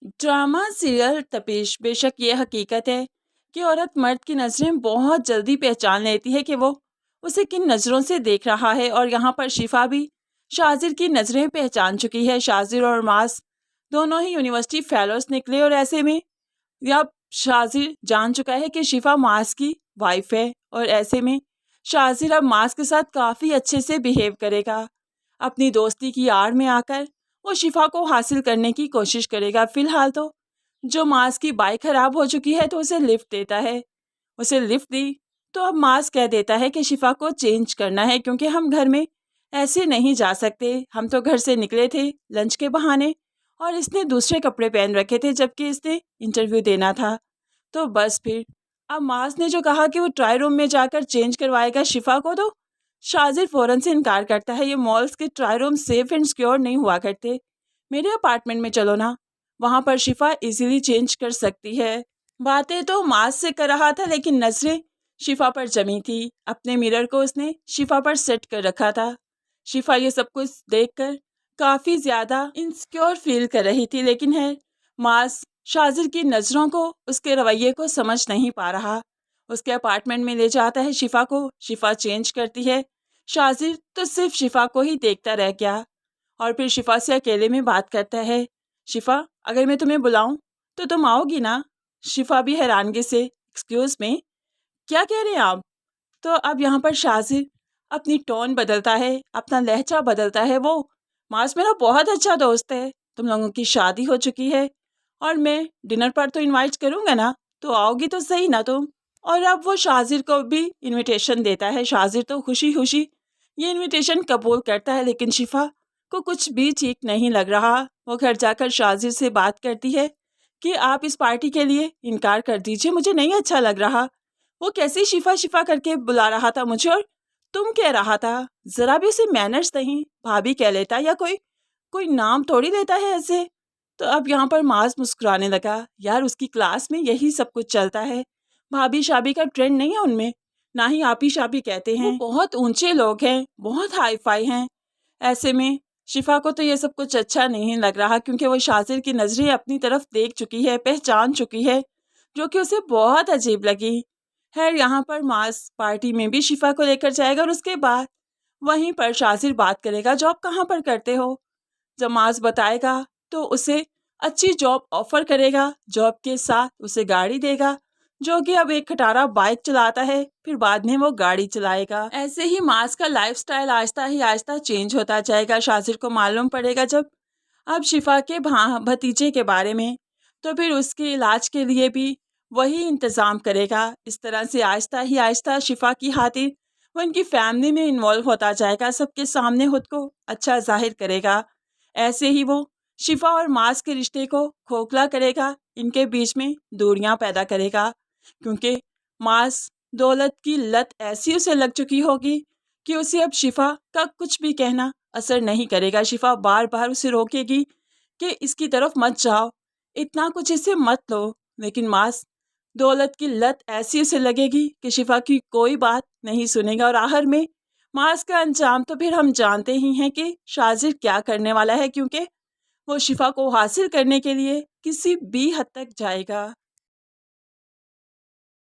Drama serial तपीश बेशक ये हकीकत है कि औरत मर्द की नज़रें बहुत जल्दी पहचान लेती है कि वो उसे किन नज़रों से देख रहा है। और यहाँ पर शिफा भी शाजिर की नज़रें पहचान चुकी है। शाजिर और मास दोनों ही यूनिवर्सिटी फेलोज निकले और ऐसे में अब शाजिर जान चुका है कि शिफा मास की वाइफ है और ऐसे में शाजिर अब मास के साथ काफ़ी अच्छे से बिहेव करेगा। अपनी दोस्ती की आड़ में आकर वो शिफा को हासिल करने की कोशिश करेगा। फिलहाल तो जो मास की बाइक खराब हो चुकी है तो उसे लिफ्ट देता है। उसे लिफ्ट दी तो अब मास कह देता है कि शिफा को चेंज करना है क्योंकि हम घर में ऐसे नहीं जा सकते। हम तो घर से निकले थे लंच के बहाने और इसने दूसरे कपड़े पहन रखे थे जबकि इसने इंटरव्यू देना था। तो बस फिर अब मास ने जो कहा कि वो ट्राई रूम में जाकर चेंज करवाएगा शिफा को, तो शाजिर फ़ौरन से इनकार करता है। ये मॉल्स के try room safe and secure नहीं हुआ करते। मेरे अपार्टमेंट में चलो ना, वहाँ पर शिफा इजीली चेंज कर सकती है। बातें तो मास से कर रहा था लेकिन नज़रें शिफा पर जमी थी। अपने मिरर को उसने शिफा पर सेट कर रखा था। शिफा ये सब कुछ देखकर काफ़ी ज़्यादा इनसिक्योर फील कर रही थी, लेकिन है मास शाजिर की नज़रों को, उसके रवैये को समझ नहीं पा रहा। उसके अपार्टमेंट में ले जाता है शिफा को, शिफा चेंज करती है। शाजिर तो सिर्फ शिफा को ही देखता रह गया और फिर शिफा से अकेले में बात करता है। शिफा, अगर मैं तुम्हें बुलाऊं तो तुम आओगी ना? शिफा भी हैरानगी से एक्सक्यूज़ मी, क्या कह रहे हैं आप? तो अब यहाँ पर शाजिर अपनी टोन बदलता है, अपना लहजा बदलता है। वो मास मेरा बहुत अच्छा दोस्त है, तुम लोगों की शादी हो चुकी है और मैं डिनर पर तो इनवाइट करूँगा ना, तो आओगी तो सही ना तुम। और अब वो शाजिर को भी इनविटेशन देता है। शाजिर तो खुशी खुशी ये इनविटेशन कबूल करता है, लेकिन शिफा को कुछ भी ठीक नहीं लग रहा। वो घर जाकर शाजिर से बात करती है कि आप इस पार्टी के लिए इनकार कर दीजिए, मुझे नहीं अच्छा लग रहा। वो कैसे शिफा शिफा करके बुला रहा था मुझे और तुम कह रहा था, ज़रा भी उसे मैनर्स नहीं, भाभी कह लेता या कोई कोई नाम थोड़ी लेता है ऐसे। तो अब यहाँ पर मास मुस्कुराने लगा। यार उसकी क्लास में यही सब कुछ चलता है, भाभी शाभी का ट्रेंड नहीं है उनमें, ना ही आपी शाभी कहते हैं। वो बहुत ऊंचे लोग हैं, बहुत हाई फाई हैं। ऐसे में शिफा को तो ये सब कुछ अच्छा नहीं लग रहा क्योंकि वो शाजिर की नज़रें अपनी तरफ देख चुकी है, पहचान चुकी है, जो कि उसे बहुत अजीब लगी। खैर यहाँ पर मास पार्टी में भी शिफा को लेकर जाएगा और उसके बाद वहीं पर शाजिर बात करेगा, जॉब कहाँ पर करते हो? जब मास बताएगा तो उसे अच्छी जॉब ऑफर करेगा, जॉब के साथ उसे गाड़ी देगा, जो कि अब एक खटारा बाइक चलाता है, फिर बाद में वो गाड़ी चलाएगा। ऐसे ही मास का लाइफस्टाइल आहिस्ता ही आहिस्ता चेंज होता जाएगा। शाजिर को मालूम पड़ेगा जब अब शिफा के भतीजे के बारे में, तो फिर उसके इलाज के लिए भी वही इंतज़ाम करेगा। इस तरह से आहिस्ता ही आहिस्ता शिफा की खातिर वो इनकी फैमिली में इन्वॉल्व होता जाएगा, सबके सामने खुद को अच्छा जाहिर करेगा। ऐसे ही वो शिफा और मास के रिश्ते को खोखला करेगा, इनके बीच में दूरियां पैदा करेगा, क्योंकि मास दौलत की लत ऐसी उसे लग चुकी होगी कि उसे अब शिफा का कुछ भी कहना असर नहीं करेगा। शिफा बार बार उसे रोकेगी कि इसकी तरफ मत जाओ, इतना कुछ इसे मत लो, लेकिन मास दौलत की लत ऐसी उसे लगेगी कि शिफा की कोई बात नहीं सुनेगा। और आखिर में मास का अंजाम तो फिर हम जानते ही हैं कि शाजिर क्या करने वाला है, क्योंकि वो शिफा को हासिल करने के लिए किसी भी हद तक जाएगा।